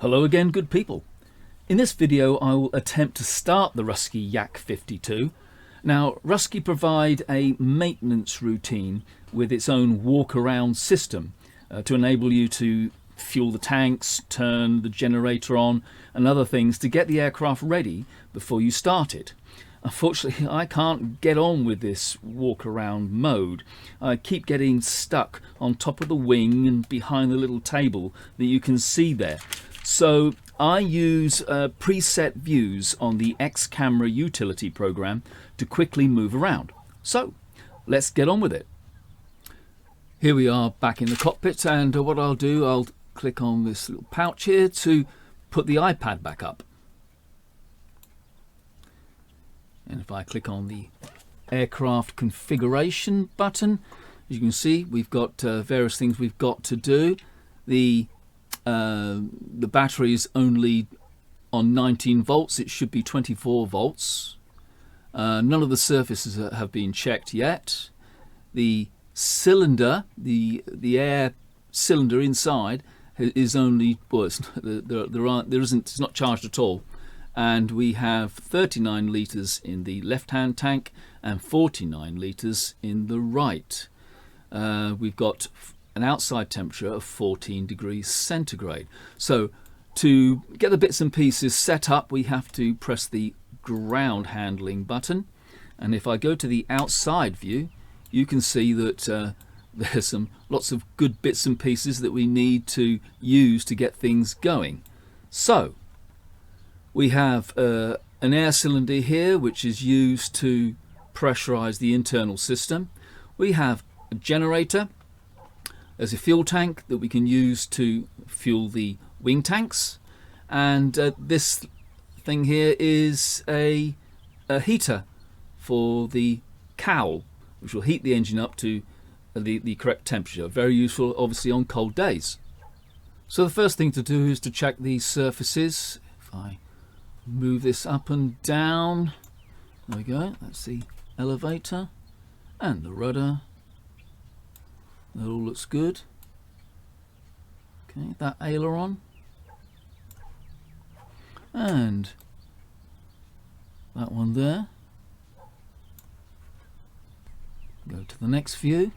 Hello again, good people. In this video I will attempt to start the RuSky Yak-52. Now RuSky provide a maintenance routine with its own walk-around system to enable you to fuel the tanks, turn the generator on and other things to get the aircraft ready before you start it. Unfortunately, I can't get on with this walk-around mode. I keep getting stuck on top of the wing and behind the little table that you can see there. So I use preset views on the X-Camera utility program to quickly move around. So let's get on with it. Here we are back in the cockpit, and what I'll do, I'll click on this little pouch here to put the iPad back up. And if I click on the aircraft configuration button, as you can see, we've got various things we've got to do. The battery is only on 19 volts. It should be 24 volts. None of the surfaces have been checked yet. The cylinder, the air cylinder inside is only, well, it's not charged at all. And we have 39 litres in the left-hand tank and 49 litres in the right. We've got an outside temperature of 14 degrees centigrade. So to get the bits and pieces set up, we have to press the ground handling button. And if I go to the outside view, you can see that there's lots of good bits and pieces that we need to use to get things going. So we have an air cylinder here, which is used to pressurize the internal system. We have a generator. There's a fuel tank that we can use to fuel the wing tanks. And this thing here is a heater for the cowl, which will heat the engine up to the correct temperature. Very useful, obviously, on cold days. So the first thing to do is to check these surfaces. If I move this up and down, there we go, that's the elevator and the rudder. That all looks good. Okay, that aileron and that one there. Go to the next view,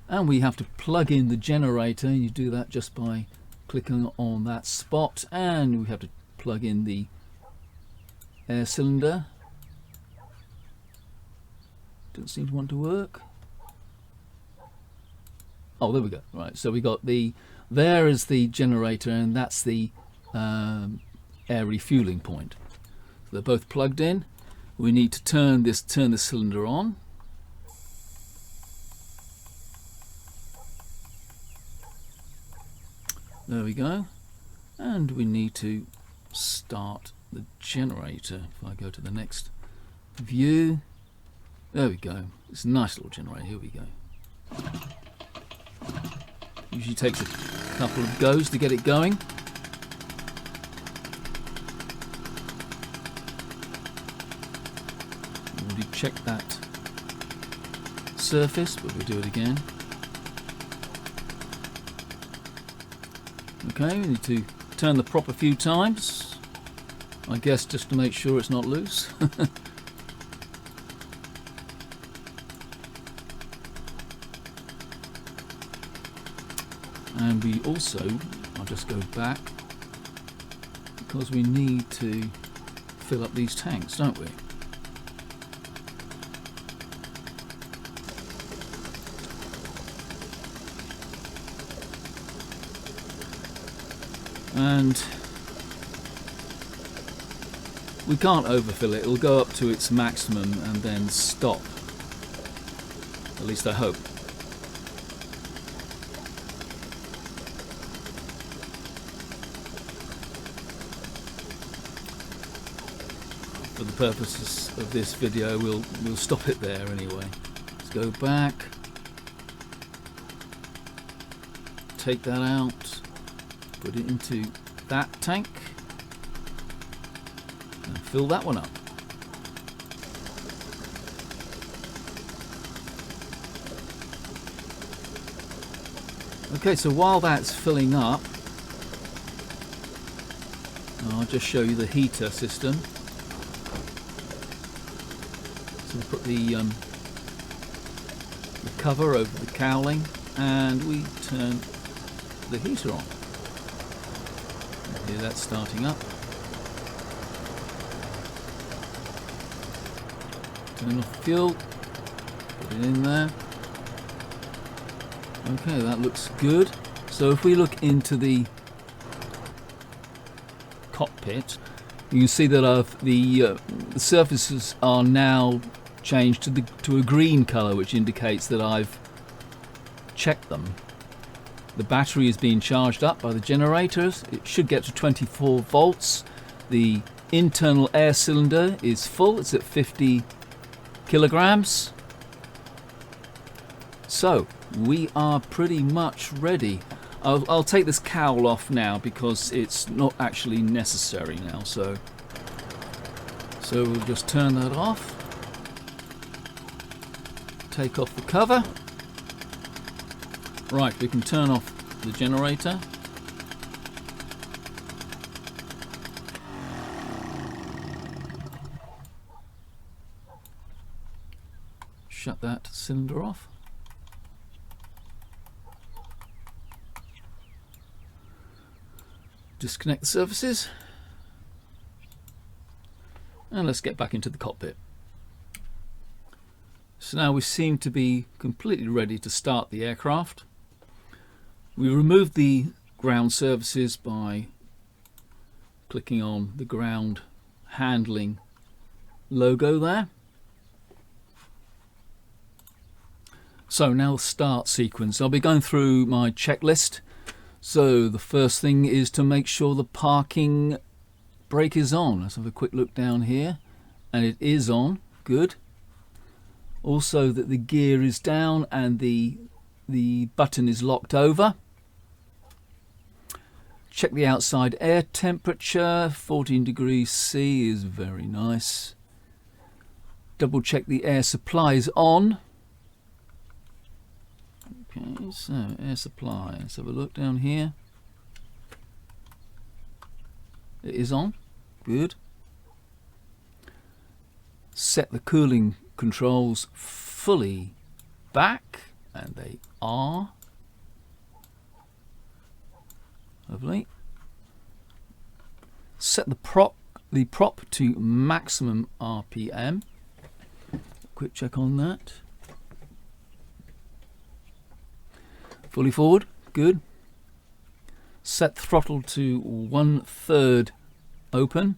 and we have to plug in the generator. You do that just by clicking on that spot, and we have to plug in the air cylinder. Doesn't seem to want to work. Oh, there we go. Right, so we got there is the generator, and that's the air refueling point. So they're both plugged in. We need to turn the cylinder on. There we go. And we need to start the generator. If I go to the next view, there we go. It's a nice little generator. Here we go. Usually takes a couple of goes to get it going. Already checked that surface, but we'll do it again. Okay, we need to turn the prop a few times, I guess just to make sure it's not loose. And we also, I'll just go back, because we need to fill up these tanks, don't we? And we can't overfill it. It'll go up to its maximum and then stop. At least I hope. For the purposes of this video, we'll stop it there anyway. Let's go back. Take that out. Put it into that tank and fill that one up. Okay, so while that's filling up, I'll just show you the heater system. So we put the cover over the cowling and we turn the heater on. You hear that starting up. Turn off the fuel, put it in there. Okay, that looks good. So if we look into the cockpit, you can see that the surfaces are now changed to a green color, which indicates that I've checked them. The battery is being charged up by the generators. It should get to 24 volts. The internal air cylinder is full. It's at 50 kilograms. So we are pretty much ready. I'll take this cowl off now because it's not actually necessary now. So we'll just turn that off. Take off the cover. Right, we can turn off the generator. Shut that cylinder off. Disconnect the surfaces. And let's get back into the cockpit. So now we seem to be completely ready to start the aircraft. We removed the ground surfaces by clicking on the ground handling logo there. So now the start sequence. I'll be going through my checklist. So the first thing is to make sure the parking brake is on. Let's have a quick look down here, and it is on. Good. Also that the gear is down and the button is locked over. Check the outside air temperature. 14 degrees C is very nice. Double check the air supply is on. Okay, so air supply. Let's have a look down here. It is on. Good. Set the cooling controls fully back, and they are. Lovely. Set the prop to maximum RPM. Quick check on that. Fully forward, good. Set throttle to 1/3 open.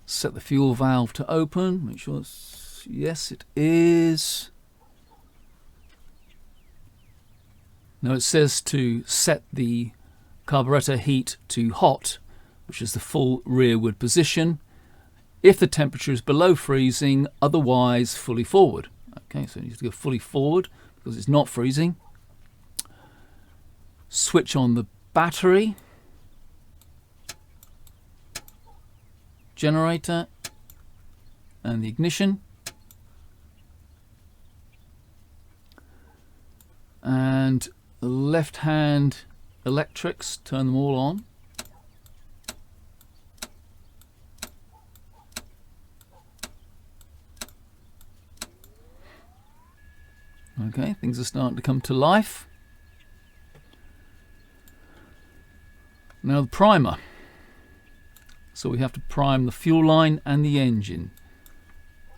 Set the fuel valve to open. Make sure it's, yes, it is. Now it says to set the carburetor heat to hot, which is the full rearward position, if the temperature is below freezing, otherwise fully forward. Okay, so you need to go fully forward because it's not freezing. Switch on the battery, generator, and the ignition. And the left hand electrics, turn them all on. Okay, things are starting to come to life. Now the primer. So we have to prime the fuel line and the engine.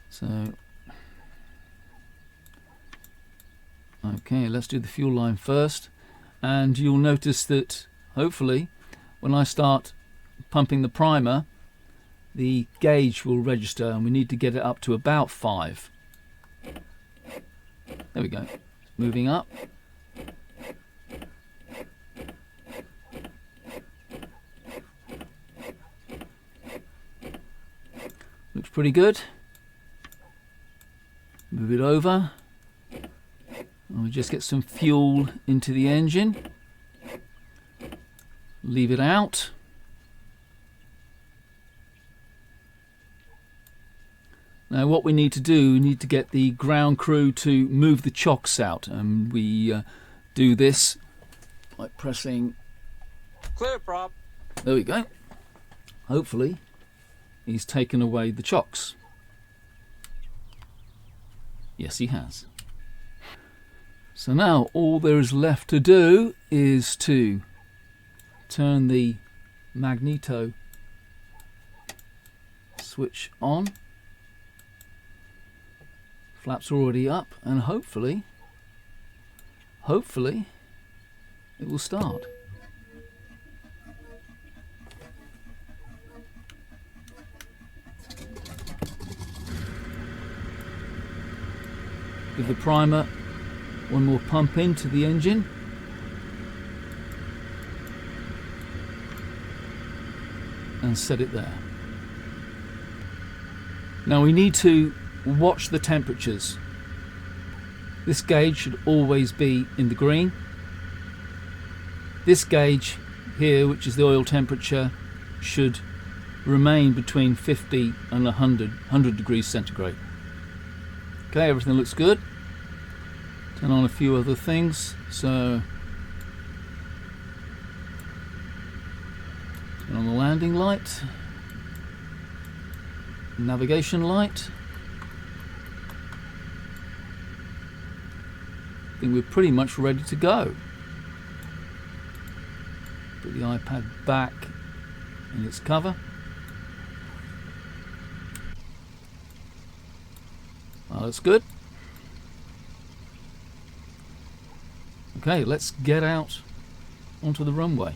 So, okay, let's do the fuel line first. And you'll notice that, hopefully, when I start pumping the primer, the gauge will register, and we need to get it up to about 5. There we go. Moving up. Looks pretty good. Move it over. And we just get some fuel into the engine. Leave it out. Now what we need to do, we need to get the ground crew to move the chocks out, and we do this by pressing. Clear, prop. There we go. Hopefully he's taken away the chocks. Yes, he has. So now all there is left to do is to turn the magneto switch on. Flaps are already up, and hopefully it will start. Give the primer one more pump into the engine. And set it there. Now we need to watch the temperatures. This gauge should always be in the green. This gauge here, which is the oil temperature, should remain between 50 and 100 degrees centigrade. Okay, everything looks good. Turn on a few other things. So turn on the landing light, navigation light. I think we're pretty much ready to go. Put the iPad back in its cover. Well, that's good. Okay, let's get out onto the runway.